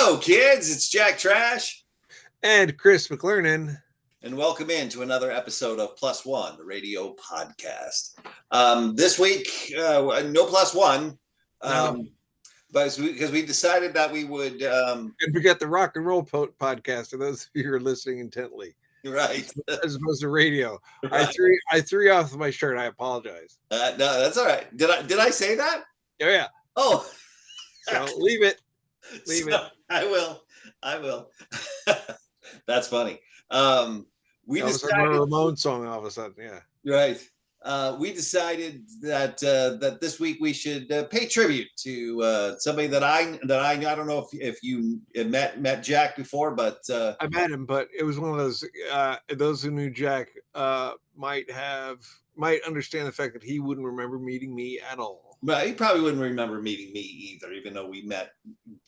Hello, kids. It's Jack Trash. And Chris McLernon. And welcome in to another episode of Plus One, the radio podcast. This week, no Plus One, No. but because we decided that we would. And forget the rock and roll podcast for those of you who are listening intently. Right. As opposed to radio. Right. I threw off my shirt. I apologize. No, that's all right. Did I say that? Oh, yeah. Oh. So leave it. Leave it. I will. That's funny. We decided a Ramon song all of a sudden. Yeah. Right. We decided that this week we should pay tribute to somebody that I don't know if you met Jack before, but I met him, but it was one of those who knew Jack might understand the fact that he wouldn't remember meeting me at all. But he probably wouldn't remember meeting me either, even though we met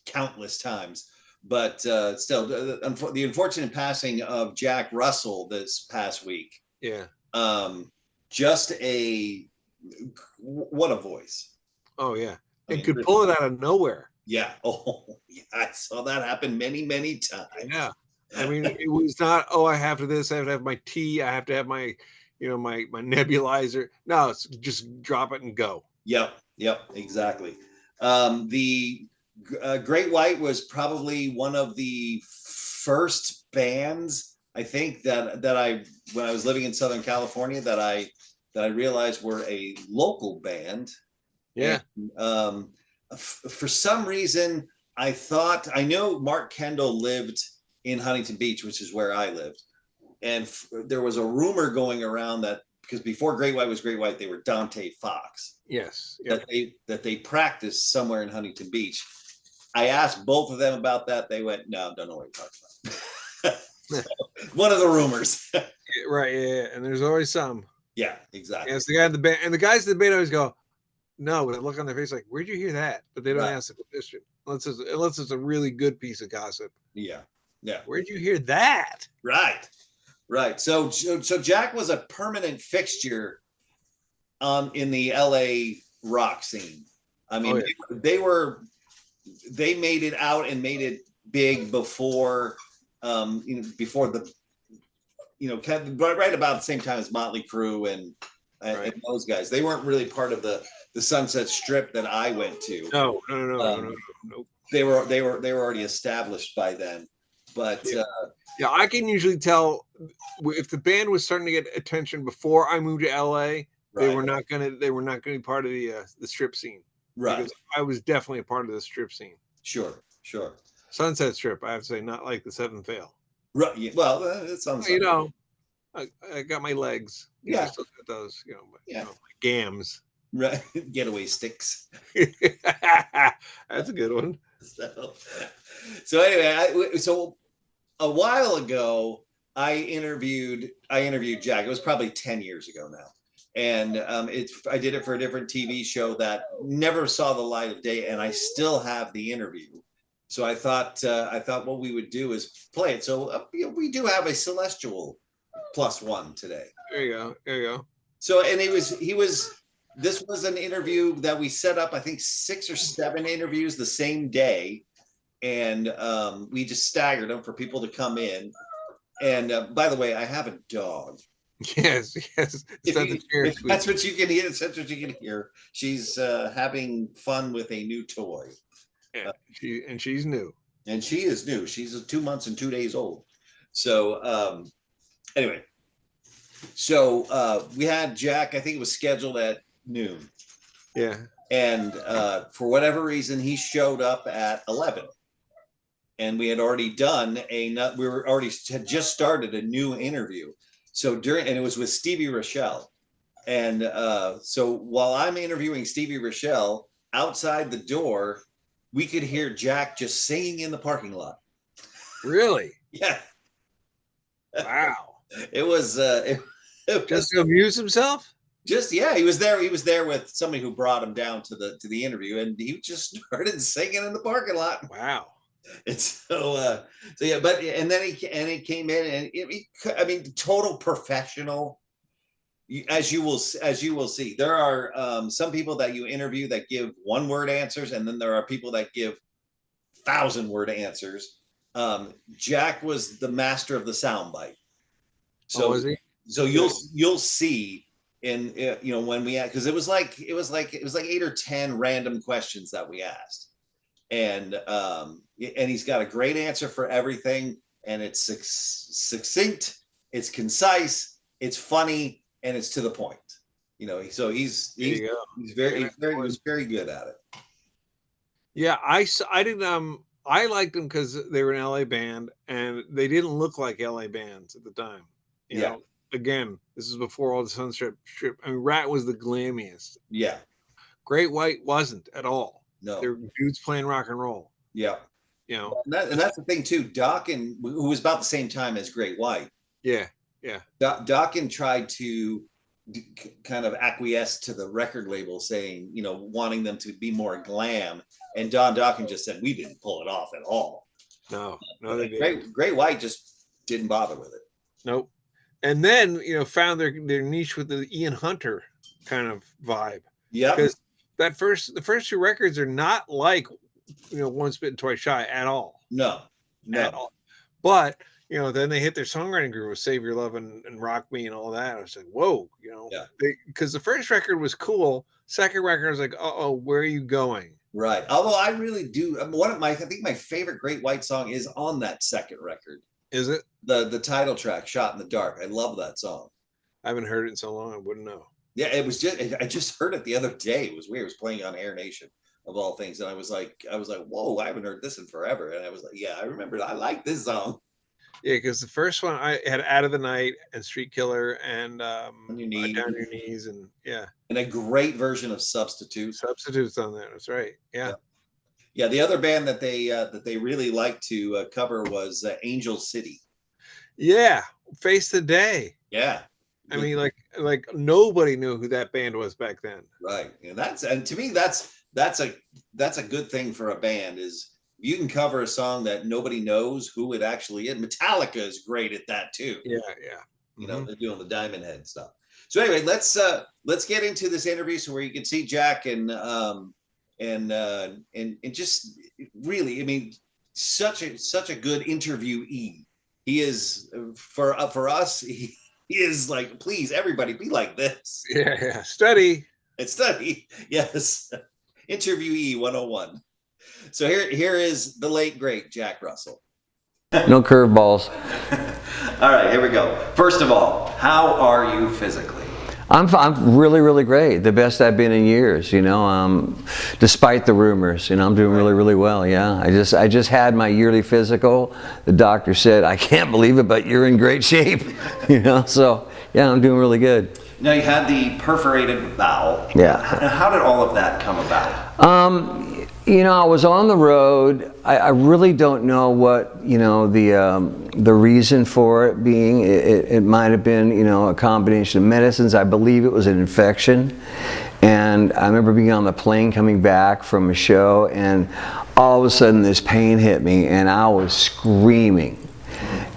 countless times. But still, the unfortunate passing of Jack Russell this past week. Yeah. Just what a voice. Oh yeah. It could pull it out of nowhere. Yeah. Oh yeah. I saw that happen many, many times. Yeah. I mean, it was not, I have to this, I have to have my tea, I have to have my, my nebulizer. No, it's just drop it and go. Yep, exactly. The Great White was probably one of the first bands, I think, that I, when I was living in Southern California, that I realized were a local band. Yeah. And, for some reason, I know Mark Kendall lived in Huntington Beach, which is where I lived. And there was a rumor going around that because before Great White was Great White, they were Dante Fox. Yes. Yep. That they practiced somewhere in Huntington Beach. I asked both of them about that. They went, no, don't know what you're talking about. One of the rumors. Right. Yeah. And there's always some. Yeah, exactly. Yeah, it's the guy in the band, and the guys in the band always go, no, with a look on their face like, where'd you hear that? But they don't ask the question unless it's a really good piece of gossip. Yeah. Where'd you hear that? Right. So Jack was a permanent fixture in the LA rock scene. I mean, they made it out and made it big before before the right about the same time as Motley Crue and those guys. They weren't really part of the Sunset Strip that I went to. No. They were already established by then. But I can usually tell if the band was starting to get attention before I moved to LA. They were not gonna be part of the strip scene. Right. Because I was definitely a part of the strip scene. Sure. Sunset Strip, I have to say, not like the Seventh Veil. Right. Yeah, well, it sounds. I got my legs. Yeah. I still got those. My gams. Right. Getaway sticks. That's a good one. So anyway, so a while ago, I interviewed Jack. It was probably 10 years ago now. And I did it for a different TV show that never saw the light of day, and I still have the interview. So I thought what we would do is play it. So we do have a celestial +1 today. There you go. So and this was an interview that we set up, I think 6 or 7 interviews the same day, and we just staggered them for people to come in. And by the way, I have a dog. Yes. That's what you can hear. That's what you can hear. She's having fun with a new toy. Yeah, she's new. And she is new. She's 2 months and 2 days old. So anyway, so we had Jack. I think it was scheduled at noon. Yeah. And for whatever reason, he showed up at 11. And we had already had just started a new interview. So and it was with Stevie Rochelle. And so while I'm interviewing Stevie Rochelle, outside the door, we could hear Jack just singing in the parking lot. Really? Yeah. Wow. It was just to amuse himself? Just he was there with somebody who brought him down to the interview, and he just started singing in the parking lot. Wow. It's so yeah, but and then he came in, and total professional. As you will see, there are some people that you interview that give one word answers, and then there are people that give 1,000-word answers. Jack was the master of the soundbite. So, was he? So you'll see in when we because it was like 8 or 10 random questions that we asked, and he's got a great answer for everything, and it's succinct, it's concise, it's funny, and it's to the point. So he's very good at it. Yeah, I didn't I liked them because they were an LA band and they didn't look like LA bands at the time. You know, again, this is before all the Sunstrip Strip. I mean, Rat was the glammiest. Yeah. Great White wasn't at all. No. They were dudes playing rock and roll. Yeah. And that's the thing too. Dokken, who was about the same time as Great White. Yeah. Yeah. Dokken tried to kind of acquiesce to the record label saying, wanting them to be more glam. And Don Dokken just said, we didn't pull it off at all. No, they didn't. Great White just didn't bother with it. Nope. And then, found their niche with the Ian Hunter kind of vibe. Yeah. Because the first two records are not like, Once Bitten, Twice Shy at all. No. At all. But, then they hit their songwriting groove with Save Your Love and Rock Me and all that. I was like, whoa, because the first record was cool. Second record, I was like, where are you going? Right. Although I really do. I think my favorite Great White song is on that second record. Is it? The title track, Shot in the Dark. I love that song. I haven't heard it in so long, I wouldn't know. Yeah, I just heard it the other day. It was weird. It was playing on Air Nation of all things. And I was like, whoa, I haven't heard this in forever. And I was like, yeah, I remember. I like this song. Yeah, because the first one I had Out of the Night and Street Killer and On Your Knees. Down Your Knees and and a great version of Substitute. Substitutes on that. That's right. Yeah. Yeah. The other band that they really liked to cover was Angel City. Yeah, Face the Day. Yeah. I mean, like nobody knew who that band was back then. Right. And to me that's a good thing for a band is you can cover a song that nobody knows who it actually is. Metallica is great at that too. Yeah. They're doing the Diamond Head stuff. So anyway, let's get into this interview so where you can see Jack and just really, I mean, such a good interviewee. He is for us. He is like, please, everybody, be like this. Yeah. Study. Yes. Interviewee 101. So here is the late great Jack Russell. No curveballs. All right, here we go. First of all, how are you physically? I'm really, really great. The best I've been in years, despite the rumors, I'm doing really, really well. Yeah, I just had my yearly physical. The doctor said, I can't believe it, but you're in great shape, so yeah, I'm doing really good. Now you had the perforated bowel. Yeah. How did all of that come about? I was on the road. I really don't know what, the reason for it being. It might have been, a combination of medicines. I believe it was an infection. And I remember being on the plane coming back from a show, and all of a sudden this pain hit me, and I was screaming.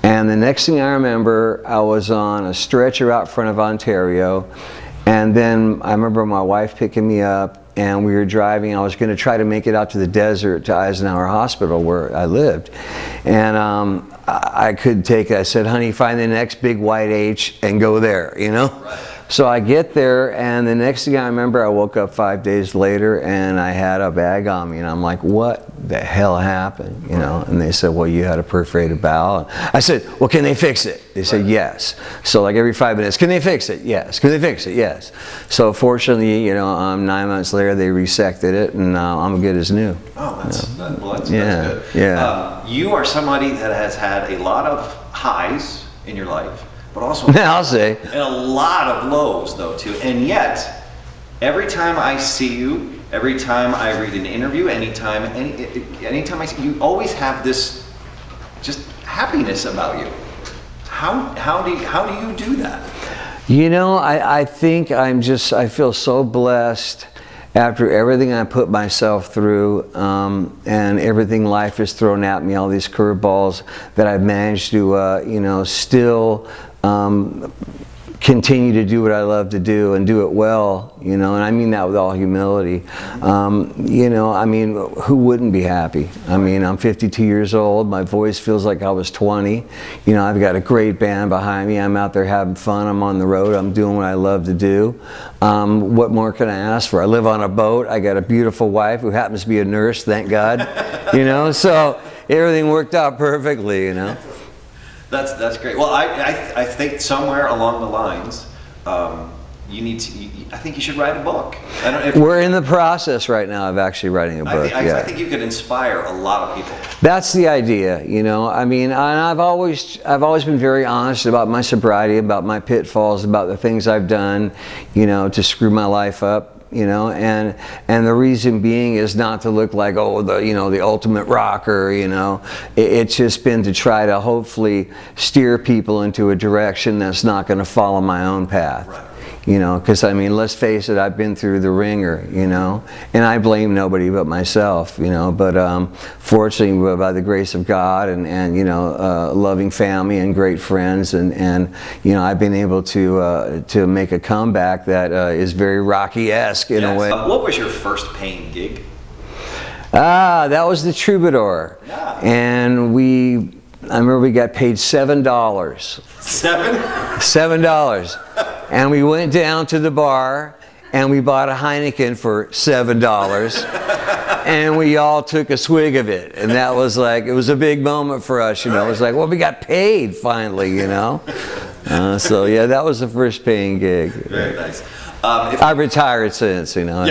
And the next thing I remember, I was on a stretcher out front of Ontario. And then I remember my wife picking me up, and we were driving. I was going to try to make it out to the desert to Eisenhower Hospital where I lived. And I could take it. I said, honey, find the next big white H and go there, Right. So I get there, and the next thing I remember, I woke up 5 days later, and I had a bag on me, and I'm like, what the hell happened, And they said, well, you had a perforated bowel. I said, well, can they fix it? They said, yes. So like every 5 minutes, can they fix it? Yes. Can they fix it? Yes. So fortunately, 9 months later, they resected it, and I'm good as new. Oh, that's good. Yeah. You are somebody that has had a lot of highs in your life, but also I'll say. And a lot of lows though too. And yet, every time I see you, every time I read an interview, anytime I see you, always have this just happiness about you. How do you do that? I think I feel so blessed after everything I put myself through and everything life has thrown at me, all these curveballs, that I've managed to, still continue to do what I love to do and do it well, you know, and I mean that with all humility. You know, I mean, who wouldn't be happy? I mean, I'm 52 years old. My voice feels like I was 20. You know, I've got a great band behind me. I'm out there having fun. I'm on the road. I'm doing what I love to do. What more can I ask for? I live on a boat. I got a beautiful wife who happens to be a nurse, thank God. You know, so everything worked out perfectly, you know. That's great. Well, I think somewhere along the lines, you need to. I think you should write a book. I don't know if, We're in the process right now of actually writing a book. I think you could inspire a lot of people. That's the idea, you know. I mean, and I've always been very honest about my sobriety, about my pitfalls, about the things I've done, you know, to screw my life up. You know, and the reason being is not to look like, oh, the ultimate rocker, you know. It's just been to try to hopefully steer people into a direction that's not going to follow my own path. Right. You know, because I mean, let's face it, I've been through the ringer, you know, and I blame nobody but myself, you know, but fortunately, by the grace of God and you know, loving family and great friends, and you know, I've been able to make a comeback that is very Rocky-esque in a way. What was your first paying gig? That was the Troubadour, and I remember we got paid $7. $7. And we went down to the bar and we bought a Heineken for $7 and we all took a swig of it, and that was like, it was a big moment for us, you know. It was like, well, we got paid finally, you know. So yeah, that was the first paying gig. Very nice. I've retired since, you know.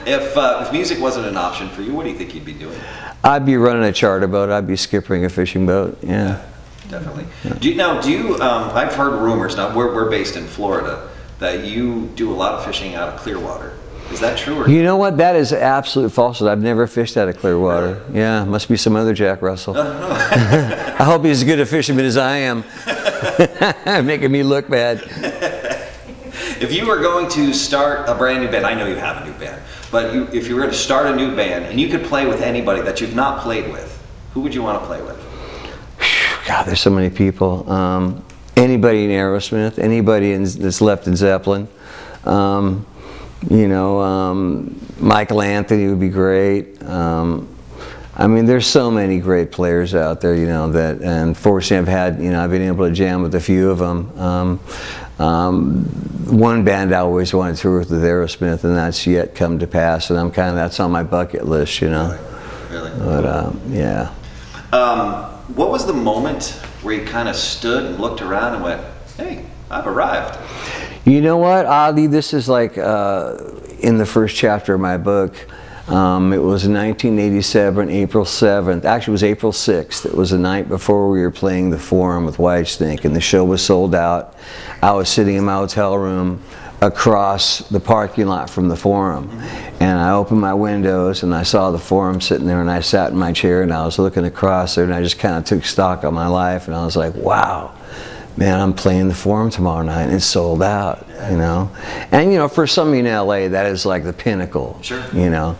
If music wasn't an option for you, what do you think you'd be doing? I'd be running a charter boat. I'd be skippering a fishing boat. Yeah. Definitely. Do you? I've heard rumors. Now we're based in Florida, that you do a lot of fishing out of Clearwater. Is that true? Or you know what? That is absolute falsehood. I've never fished out of Clearwater. Really? Yeah, must be some other Jack Russell. I hope he's as good a fisherman as I am. Making me look bad. If you were going to start a brand new band, I know you have a new band, but if you were to start a new band and you could play with anybody that you've not played with, who would you want to play with? God, there's so many people. Anybody in Aerosmith, anybody that's left in Zeppelin. You know, Michael Anthony would be great. I mean, there's so many great players out there, you know, that, and fortunately I've been able to jam with a few of them. One band I always wanted to work with Aerosmith, and that's yet come to pass, and that's on my bucket list, you know. Really? But, yeah. What was the moment where you kind of stood and looked around and went, hey, I've arrived? You know what, oddly, this is like in the first chapter of my book. It was 1987, April 7th. Actually, it was April 6th. It was the night before we were playing the Forum with Whitesnake, and the show was sold out. I was sitting in my hotel room across the parking lot from the Forum, and I opened my windows and I saw the Forum sitting there, and I sat in my chair and I was looking across there, and I just kind of took stock of my life, and I was like, wow, man, I'm playing the Forum tomorrow night and it's sold out, you know. And you know, for somebody in LA, that is like the pinnacle. Sure. You know.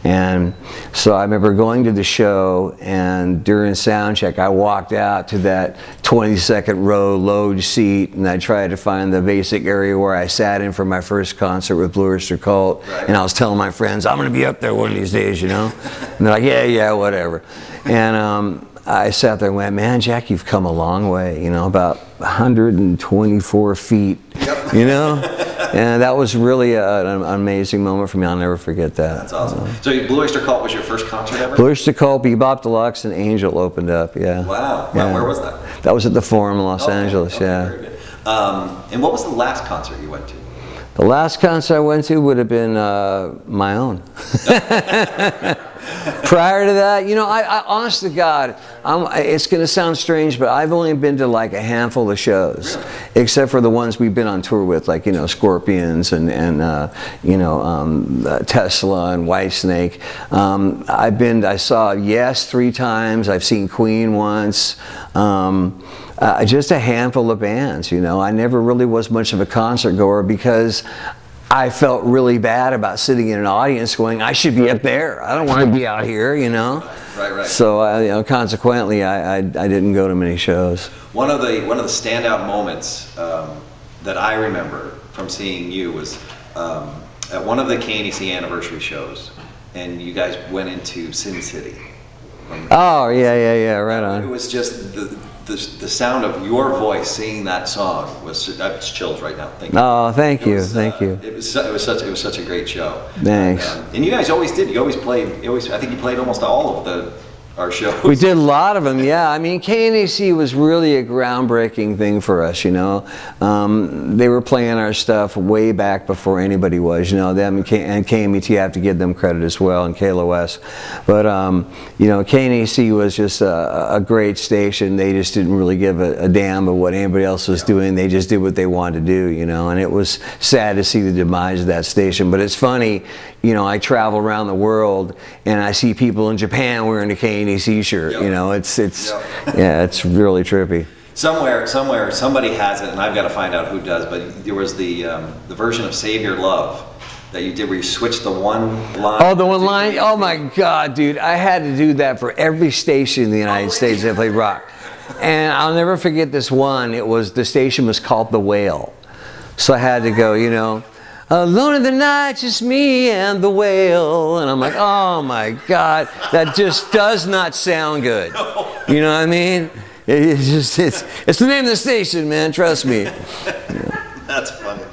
And so I remember going to the show, and during sound check I walked out to that 22nd row load seat, and I tried to find the basic area where I sat in for my first concert with Blue Oyster Cult. Right. And I was telling my friends, I'm going to be up there one of these days, you know. And they're like, yeah, whatever. And I sat there and went, man, Jack, you've come a long way, you know, about 124 feet, you know? And that was really an amazing moment for me. I'll never forget that. That's awesome. So Blue Oyster Cult was your first concert ever? Blue Oyster Cult, Bebop Deluxe, and Angel opened up, yeah. Wow. Yeah. Where was that? That was at the Forum in Los Angeles, okay, yeah. Very good. And what was the last concert you went to? The last concert I went to would have been my own. Prior to that, you know, I honest to God, it's going to sound strange, but I've only been to like a handful of shows, really? Except for the ones we've been on tour with, like, you know, Scorpions and Tesla and Whitesnake. I saw Yes 3 times. I've seen Queen once. Just a handful of bands, you know. I never really was much of a concert goer because I felt really bad about sitting in an audience going, I should be up there. I don't want to be out here, you know. Right. So consequently, I didn't go to many shows. One of the standout moments that I remember from seeing you was at one of the KNEC anniversary shows, and you guys went into Sin City. Oh yeah, right on. It was just the sound of your voice singing that song was, I have chills right now thinking. Oh, thank you. It was such a great show. Thanks. And you guys always did. I think you played almost all of our shows. We did a lot of them, yeah. I mean, KNEC was really a groundbreaking thing for us, you know. They were playing our stuff way back before anybody was, you know. Them and KMET, I have to give them credit as well, and KLOS. But, you know, KNEC was just a great station. They just didn't really give a damn of what anybody else was doing. They just did what they wanted to do, you know. And it was sad to see the demise of that station. But it's funny, you know, I travel around the world and I see people in Japan wearing a KNEC shirt. Yep. You know, it's yeah, it's really trippy. Somewhere, somebody has it, and I've got to find out who does. But there was the version of "Save Your Love" that you did, where you switched the one line. Oh, the one line. Oh my God, dude! I had to do that for every station in the United States that played rock, and I'll never forget this one. The station was called The Whale, so I had to go. You know. Alone in the night, just me and the whale. And I'm like, oh my God, that just does not sound good. You know what I mean? It's the name of the station, man, trust me. That's funny.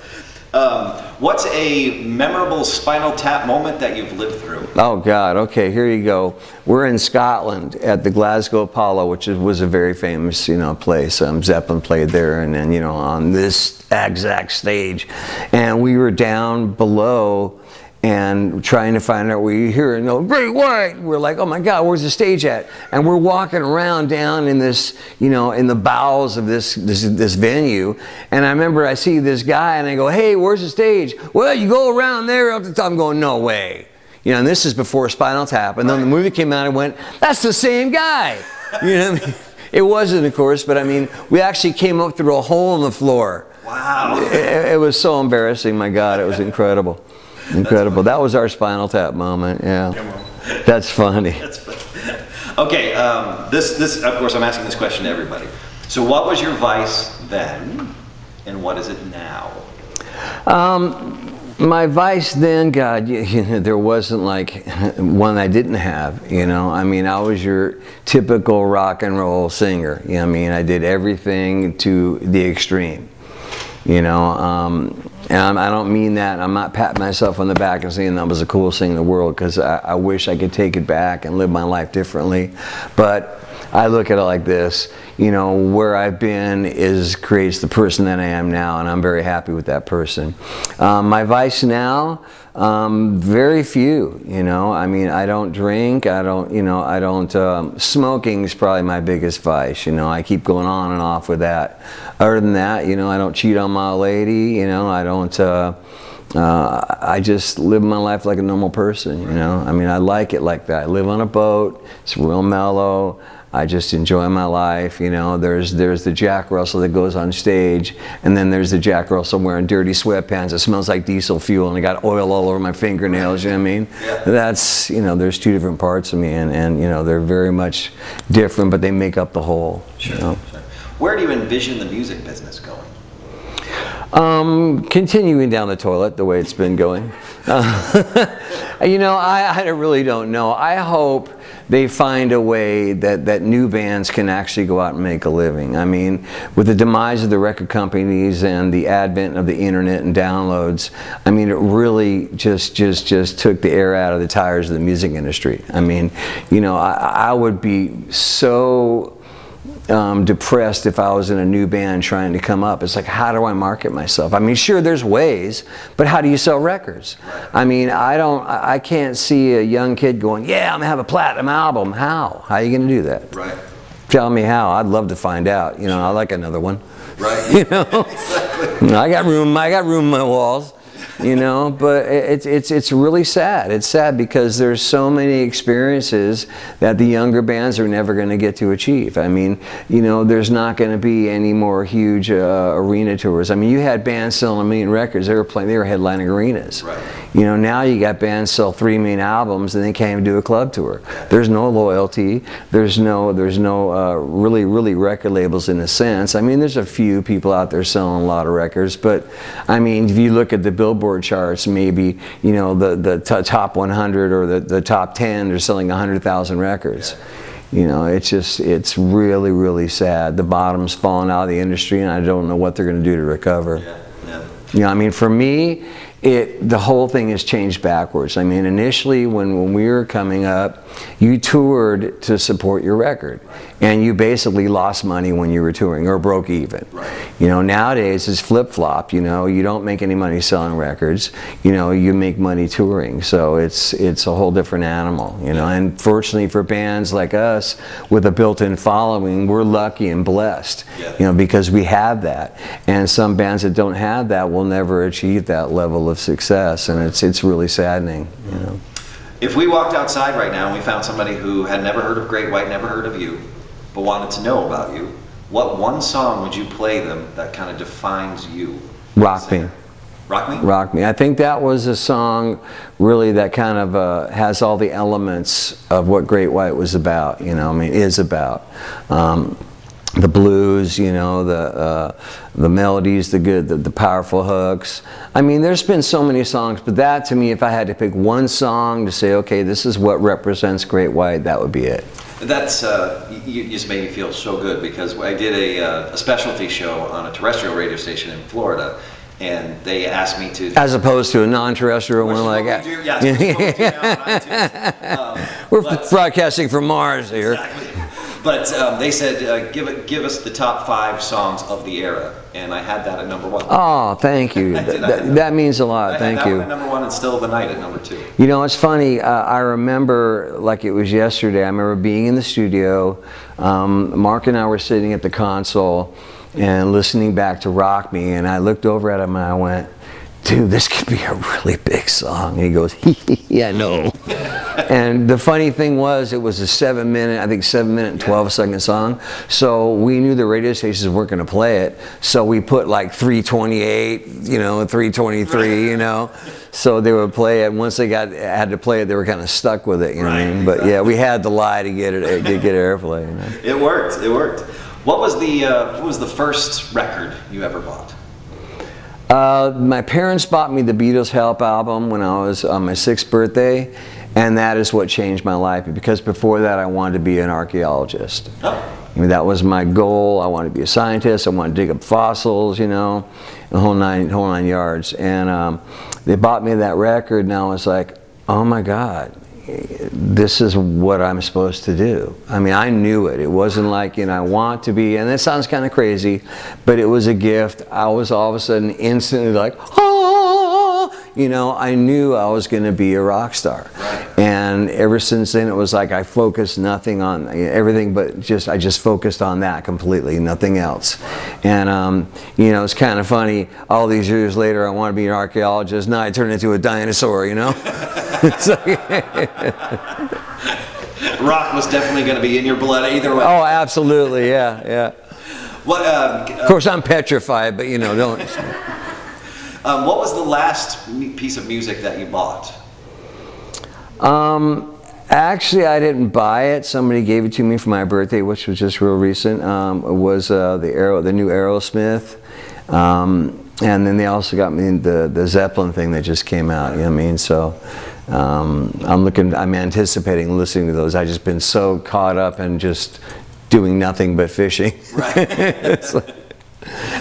What's a memorable Spinal Tap moment that you've lived through? Oh God, okay, here you go. We're in Scotland at the Glasgow Apollo, which was a very famous, you know, place. Zeppelin played there, and then, you know, on this exact stage. And we were down below and trying to find out where you hear no Great White. We're like, oh my God, where's the stage at? And we're walking around down in this, you know, in the bowels of this venue. And I remember I see this guy and I go, hey, where's the stage? Well, you go around there up the top. I'm going, no way. You know, and this is before Spinal Tap. And then the movie came out and went, that's the same guy. You know what I mean? It wasn't, of course, but I mean, we actually came up through a hole in the floor. Wow. It was so embarrassing, my God, it was incredible. Incredible. That was our Spinal Tap moment. Yeah, that's funny. That's funny. Okay, this of course I'm asking this question to everybody. So, what was your vice then, and what is it now? My vice then, God, you know, there wasn't like one I didn't have. You know, I mean, I was your typical rock and roll singer. You know, I mean, I did everything to the extreme. You know. And I don't mean that. I'm not patting myself on the back and saying that was the coolest thing in the world, because I wish I could take it back and live my life differently. But I look at it like this, you know, where I've been creates the person that I am now, and I'm very happy with that person. My vice now, very few, you know. I mean, I don't drink, smoking is probably my biggest vice, you know. I keep going on and off with that. Other than that, you know, I don't cheat on my lady, you know, I just live my life like a normal person, you know. I mean, I like it like that. I live on a boat, it's real mellow. I just enjoy my life, you know. There's the Jack Russell that goes on stage, and then there's the Jack Russell wearing dirty sweatpants. It smells like diesel fuel, and I got oil all over my fingernails, you know what I mean? Yeah. That's, you know, there's two different parts of me, and you know, they're very much different, but they make up the whole. Sure, you know? Sure. Where do you envision the music business going? Continuing down the toilet the way it's been going. You know, I really don't know. I hope they find a way that new bands can actually go out and make a living. I mean, with the demise of the record companies and the advent of the internet and downloads, I mean, it really just took the air out of the tires of the music industry. I mean, you know, I would be so depressed if I was in a new band trying to come up. It's like, how do I market myself? I mean, sure, there's ways, but how do you sell records? I mean, I can't see a young kid going, yeah, I'm gonna have a platinum album. How are you gonna do that? Right. Tell me how. I'd love to find out. You know, I like another one. Right. You know, Exactly. I got room in my walls. you know, but it's really sad. It's sad because there's so many experiences that the younger bands are never going to get to achieve. I mean, you know, there's not going to be any more huge arena tours. I mean, you had bands selling 1 million records. They were headlining arenas. Right. You know, now you got bands sell 3 million albums and they can't even do a club tour. There's no loyalty. There's no really record labels in a sense. I mean, there's a few people out there selling a lot of records, but I mean, if you look at the Billboard charts, maybe, you know, the top 100 or the top 10, they're selling 100,000 records. You know, it's really, really sad. The bottom's falling out of the industry, and I don't know what they're going to do to recover. You know, I mean, for me, the whole thing has changed backwards. I mean, initially when we were coming up, you toured to support your record, and you basically lost money when you were touring or broke even. You know, nowadays it's flip-flop. You know, you don't make any money selling records. You know, you make money touring. So it's a whole different animal. You know, and fortunately for bands like us with a built-in following, we're lucky and blessed. You know, because we have that. And some bands that don't have that will never achieve that level of success, and it's really saddening. You know. If we walked outside right now and we found somebody who had never heard of Great White, never heard of you, but wanted to know about you, what one song would you play them that kind of defines you? Rock Me. Rock Me? Rock Me. I think that was a song really that kind of has all the elements of what Great White was about, you know, I mean, is about. The blues, you know, the melodies, the powerful hooks. I mean, there's been so many songs, but that to me, if I had to pick one song to say, okay, this is what represents Great White, that would be it. That's, you just made me feel so good, because I did a specialty show on a terrestrial radio station in Florida, and they asked me to... As opposed to a non-terrestrial one like that. We're broadcasting from Mars here. Exactly. But they said, give us the top 5 songs of the era, and I had that at number 1. Oh, thank you. That means a lot. Thank you. At number 1 and Still of the Night at number 2. You know, it's funny. I remember, like it was yesterday, I remember being in the studio. Mark and I were sitting at the console and listening back to Rock Me, and I looked over at him and I went, dude, this could be a really big song. And he goes, yeah, I know. And the funny thing was, it was a 7 minute and 12-second song. So we knew the radio stations weren't going to play it. So we put like 328, you know, and 323, you know. So they would play it. Once they had to play it, they were kind of stuck with it, you know what I mean? But yeah, we had to lie to get airplay. You know? It worked. It worked. What was the first record you ever bought? My parents bought me the Beatles' Help album when I was on my 6th birthday, and that is what changed my life, because before that I wanted to be an archaeologist. Oh. I mean, that was my goal. I wanted to be a scientist. I wanted to dig up fossils, you know, the whole nine yards. And they bought me that record, and I was like, oh my God, this is what I'm supposed to do. I mean, I knew it. It wasn't like, you know, I want to be, and that sounds kind of crazy, but it was a gift. I was all of a sudden instantly like, ah, you know, I knew I was going to be a rock star. And ever since then, it was like I focused nothing on everything, but I just focused on that completely, nothing else. And, you know, it's kind of funny, all these years later, I want to be an archaeologist. Now I turned into a dinosaur, you know? Rock was definitely going to be in your blood either way. Oh, absolutely, yeah. What? Of course, I'm petrified, but you know, don't. What was the last piece of music that you bought? Actually, I didn't buy it. Somebody gave it to me for my birthday, which was just real recent. It was the new Aerosmith. And then they also got me the Zeppelin thing that just came out, you know what I mean? So I'm anticipating listening to those. I've just been so caught up in just doing nothing but fishing. Right.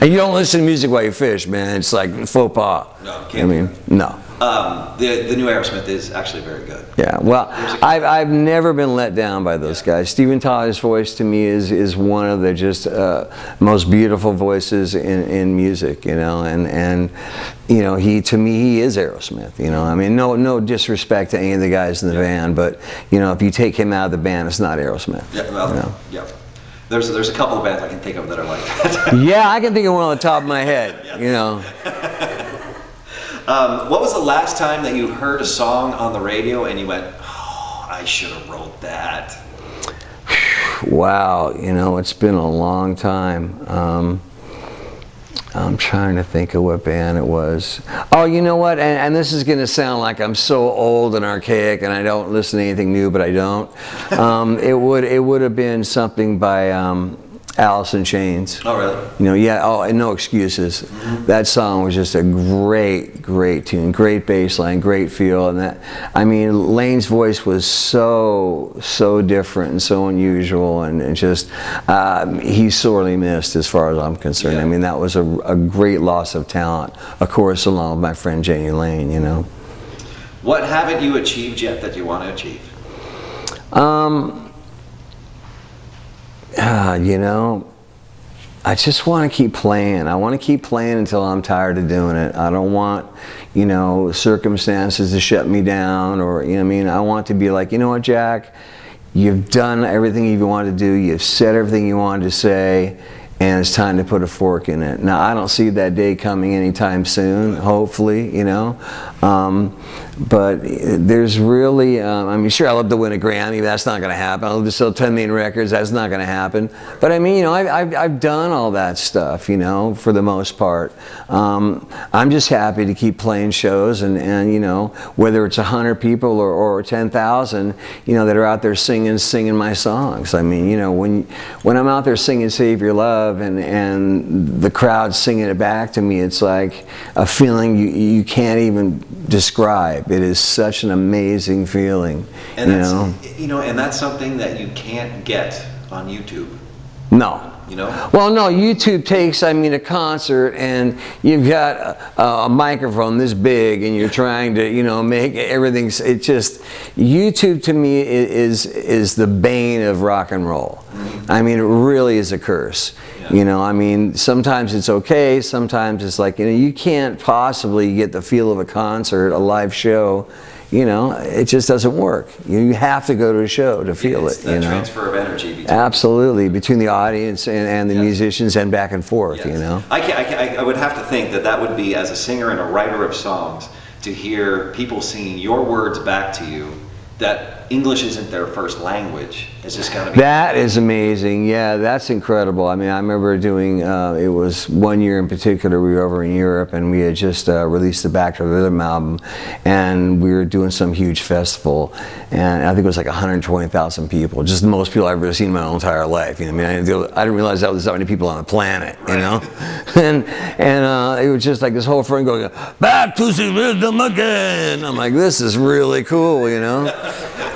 And you don't listen to music while you fish, man. It's like faux pas. No, can't. I mean, no. The new Aerosmith is actually very good. Yeah, well, I've never been let down by those guys. Steven Tyler's voice to me is one of the just most beautiful voices in music, you know, and you know, to me he is Aerosmith, you know. I mean, no disrespect to any of the guys in the band, but you know, if you take him out of the band, it's not Aerosmith. Yeah, well, you know? Yeah. There's a couple of bands I can think of that are like that. Yeah, I can think of one on the top of my head, you know. What was the last time that you heard a song on the radio and you went, "Oh, I should have wrote that"? Wow, you know, it's been a long time. I'm trying to think of what band it was. Oh, you know what? And this is going to sound like I'm so old and archaic, and I don't listen to anything new, but I don't. It would have been something by Alice in Chains. Oh, really? You know, yeah. Oh, and No Excuses. Mm-hmm. That song was just a great tune, great bass line, great feel, and that. I mean, Lane's voice was so different and so unusual, and just he's sorely missed as far as I'm concerned. Yeah. I mean, that was a great loss of talent. Of course, along with my friend Jenny Lane. You know. What haven't you achieved yet that you want to achieve? You know, I just want to keep playing. I want to keep playing until I'm tired of doing it. I don't want, you know, circumstances to shut me down, or, you know what I mean? I want to be like, you know what, Jack? You've done everything you wanted to do. You've said everything you wanted to say, and it's time to put a fork in it. Now, I don't see that day coming anytime soon, hopefully, you know. But there's really, I mean, sure, I love to win a Grammy, but that's not going to happen. I love to sell 10 million records, that's not going to happen. But I mean, you know, I've done all that stuff, you know, for the most part. I'm just happy to keep playing shows, and you know, whether it's 100 people or 10,000, you know, that are out there singing my songs. I mean, you know, when I'm out there singing Save Your Love, and the crowd singing it back to me, it's like a feeling you can't even describe. It is such an amazing feeling, and and that's something that you can't get on YouTube. No. You know? Well, no, YouTube takes, I mean, a concert, and you've got a microphone this big, and you're trying to, you know, make everything, it just, YouTube to me is the bane of rock and roll. Mm-hmm. I mean, it really is a curse. Yeah. You know, I mean, sometimes it's okay, sometimes it's like, you know, you can't possibly get the feel of a concert, a live show. You know, it just doesn't work. You have to go to a show to feel it. That transfer of energy. Absolutely, between the audience and the musicians, and back and forth. Yes. You know, I would have to think that would be, as a singer and a writer of songs, to hear people singing your words back to you, that English isn't their first language. It's just got to be. That is amazing. Yeah, that's incredible. I mean, I remember doing, it was one year in particular, we were over in Europe, and we had just released the Back to the Rhythm album, and we were doing some huge festival, and I think it was like 120,000 people, just the most people I've ever seen in my whole entire life. You know, I mean, I didn't realize that was that many people on the planet, you know? and it was just like this whole front going, back to the rhythm again. I'm like, this is really cool, you know?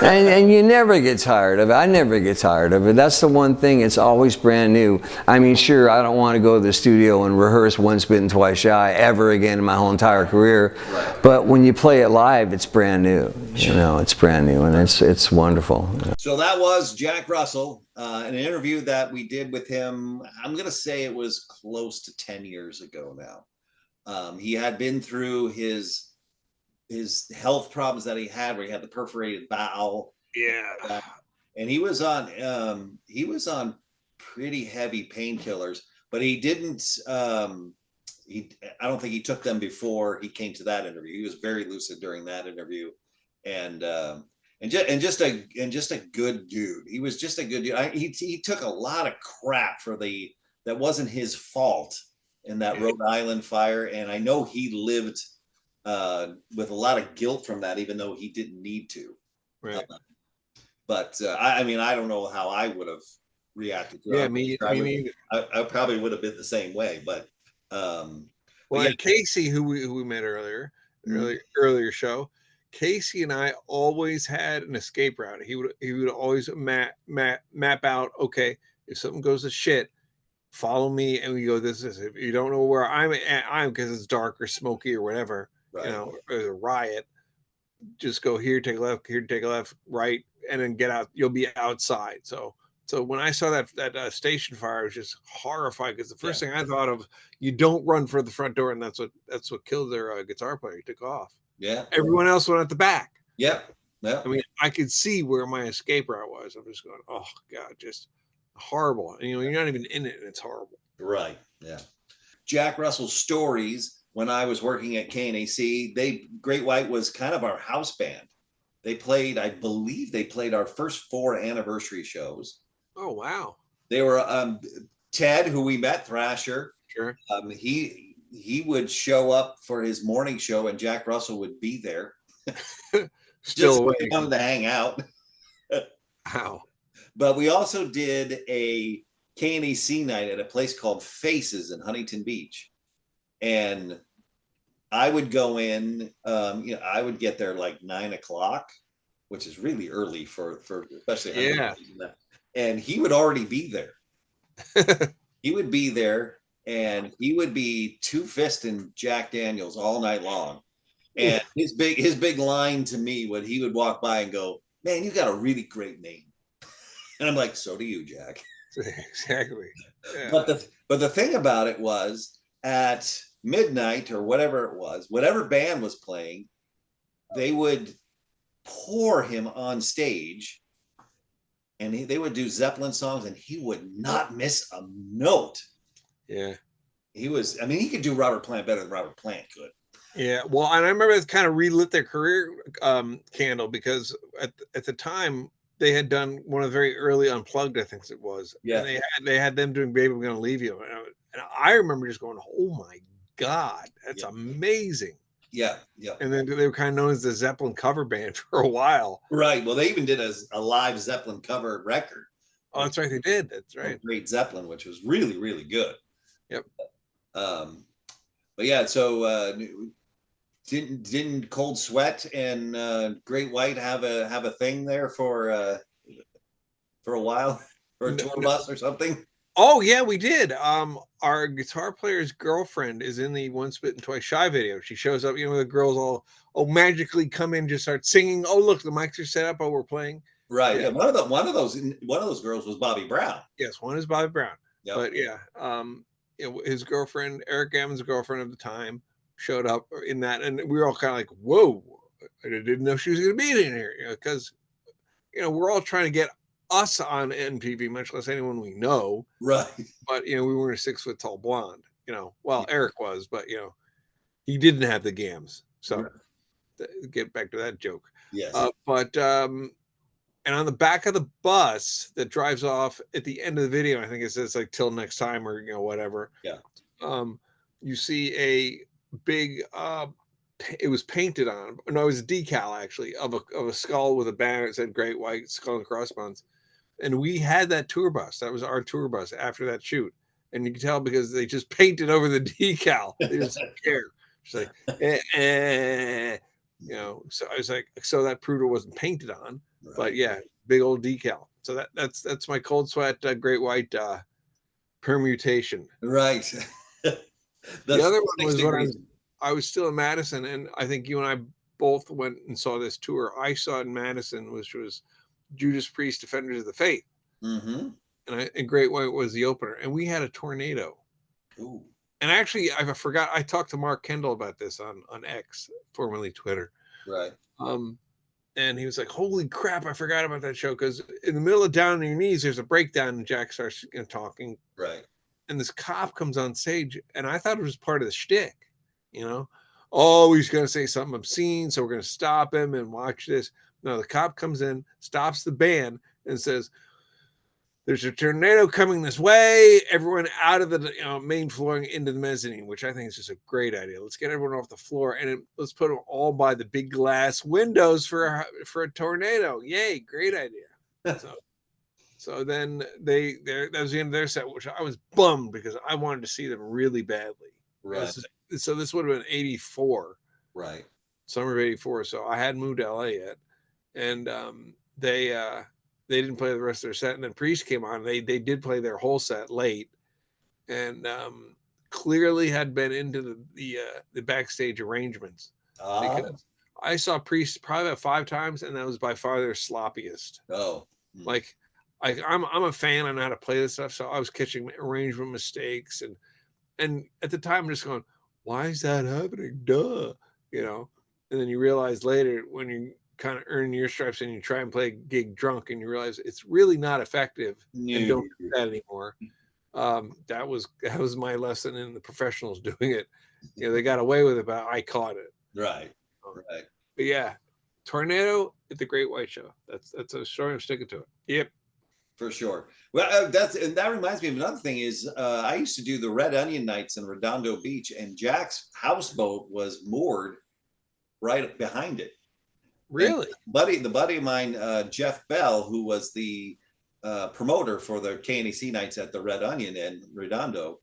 And you never get tired of it. I never get tired of it. That's the one thing. It's always brand new. I mean, sure, I don't want to go to the studio and rehearse Once Bitten, Twice Shy ever again in my whole entire career. Right. But when you play it live, it's brand new. Sure. You know, it's brand new, and it's wonderful. So that was Jack Russell, an interview that we did with him. I'm going to say it was close to 10 years ago now. He had been through his health problems that he had, where he had the perforated bowel. Yeah. And he was on pretty heavy painkillers, but he didn't, I don't think he took them before he came to that interview. He was very lucid during that interview, and just a good dude. He was just a good dude. He took a lot of crap that wasn't his fault in that Rhode Island fire. And I know he lived with a lot of guilt from that, even though he didn't need to. Right. But I mean, I don't know how I would have reacted to it. Yeah, me neither. I probably would have been the same way. But Casey, who we met earlier show, Casey and I always had an escape route. He would always map out, okay, if something goes to shit, follow me, and we go this. If you don't know where I'm because it's dark or smoky or whatever, right, you know, there's a riot, just go here, take a left, right, and then get out. You'll be outside. So when I saw that station fire, I was just horrified, because the first thing I thought of, you don't run for the front door, and that's what killed their guitar player. He took off. Yeah. Everyone else went at the back. Yep. Yeah. I mean, I could see where my escape route was. I'm just going, oh God, just horrible. And, you know, you're not even in it, and it's horrible. Right. Yeah. Jack Russell's stories when I was working at KNAC, Great White was kind of our house band. They played, I believe they played our first 4 anniversary shows. Oh, wow. They were Ted, who we met, Thrasher. Sure. He would show up for his morning show, and Jack Russell would be there. Still just come to hang out. Wow. But we also did a KNAC night at a place called Faces in Huntington Beach, and I would go in. I would get there like 9 o'clock, which is really early for especially and he would already be there. He would be there, and he would be two-fisting Jack Daniels all night long. And his big line to me when he would walk by and go, "Man, you got a really great name." And I'm like, "So do you, Jack." Exactly. Yeah. But the thing about it was, at midnight or whatever it was, whatever band was playing, they would pour him on stage, and they would do Zeppelin songs, and he would not miss a note. Yeah. He could do Robert Plant better than Robert Plant could. Yeah. Well, and I remember it kind of relit their career candle, because at the time they had done one of the very early Unplugged, I think it was. Yeah. And they had them doing "Baby, I'm Gonna Leave You," and I remember just going, "Oh my God, that's amazing." Yeah, yeah. And then they were kind of known as the Zeppelin cover band for a while. Right. Well, they even did a live Zeppelin cover record. Oh, that's right. They did. That's right. Great Zeppelin, which was really, really good. Yep. But yeah, so didn't Cold Sweat and Great White have a thing there for a while, for a tour bus or something? Oh yeah, we did. Our guitar player's girlfriend is in the Once Bitten Twice Shy video. She shows up, the girls all magically come in, just start singing. Oh, look, the mics are set up. Oh, we're playing. Right. Yeah. One of those girls was Bobby Brown. Yes, one is Bobby Brown. Yep. But yeah, his girlfriend, Eric Gammon's girlfriend of the time, showed up in that, and we were all kind of like, "Whoa, I didn't know she was going to be in here," because we're all trying to get us on NPV, much less anyone we know. Right. But we weren't a 6-foot tall blonde. Well, Eric was, but he didn't have the gams. So get back to that joke. Yes. And on the back of the bus that drives off at the end of the video, I think it says like "till next time" or whatever. Yeah. You see a big it was painted on. No, it was a decal actually of a skull with a banner that said "Great White Skull and Crossbones." And we had that tour bus. That was our tour bus after that shoot. And you can tell because they just painted over the decal. They just didn't care. Just like, So I was like, so that proved it wasn't painted on. Right. But yeah, big old decal. So that's my Cold Sweat Great White permutation. Right. The other one was when I was still in Madison, and I think you and I both went and saw this tour. I saw it in Madison, which was Judas Priest, Defenders of the Faith. Mm-hmm. And Great White was the opener, and we had a tornado. Ooh. And actually, I forgot. I talked to Mark Kendall about this on X, formerly Twitter. Right. And he was like, "Holy crap! I forgot about that show." Because in the middle of Down on Your Knees, there's a breakdown, and Jack starts talking. Right. And this cop comes on stage, and I thought it was part of the shtick. Oh, he's going to say something obscene, so we're going to stop him and watch this. No, the cop comes in, stops the band, and says, "There's a tornado coming this way. Everyone out of the main floor and into the mezzanine," which I think is just a great idea. Let's get everyone off the floor, and let's put them all by the big glass windows for a tornado. Yay, great idea. So then that was the end of their set, which I was bummed because I wanted to see them really badly. Right. So this would have been 84. Right. Summer of 84. So I hadn't moved to LA yet. And they didn't play the rest of their set. And then Priest came on. They did play their whole set late, and clearly had been into the backstage arrangements. Because I saw Priest probably about 5 times, and that was by far their sloppiest. Oh. Like I'm a fan. I know how to play this stuff, so I was catching arrangement mistakes, and at the time I'm just going, "Why is that happening? Duh," And then you realize later when you kind of earn your stripes and you try and play a gig drunk, and you realize it's really not effective, and don't do that anymore. That was my lesson in the professionals doing it. They got away with it, but I caught it. Right. Right. But yeah, tornado at the Great White Show. That's a story. I'm sticking to it. Yep. For sure. Well, that reminds me of another thing is I used to do the Red Onion nights in Redondo Beach, and Jack's houseboat was moored right behind it. Really? And the buddy of mine, Jeff Bell, who was the promoter for the KNEC nights at the Red Onion in Redondo,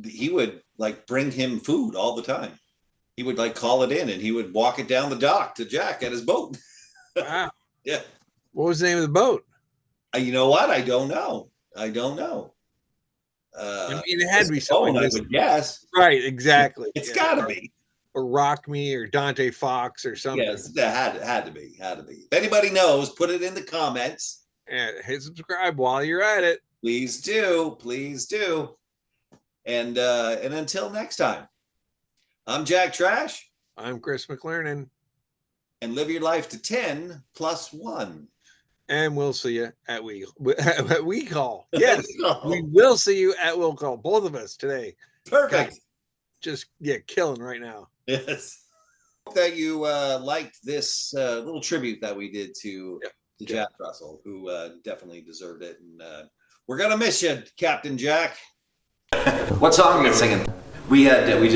he would like bring him food all the time. He would like call it in, and he would walk it down the dock to Jack at his boat. Wow. Yeah. What was the name of the boat? You know what? I don't know. I mean, it had to be something. I would guess. Right, exactly. It's got to be. Or Rock Me or Dante Fox or something. Yes, that had to be. If anybody knows, put it in the comments. And hit subscribe while you're at it. Please do. And until next time, I'm Jack Trash. I'm Chris McLernon. And live your life to 10 plus 1. And we'll see you at We Call. Yes, we will see you at Will Call. Both of us today. Perfect. Just killing right now. Yes. Hope that you liked this little tribute that we did to Jack Russell, who definitely deserved it. And we're gonna miss you, Captain Jack. What song are you singing? We just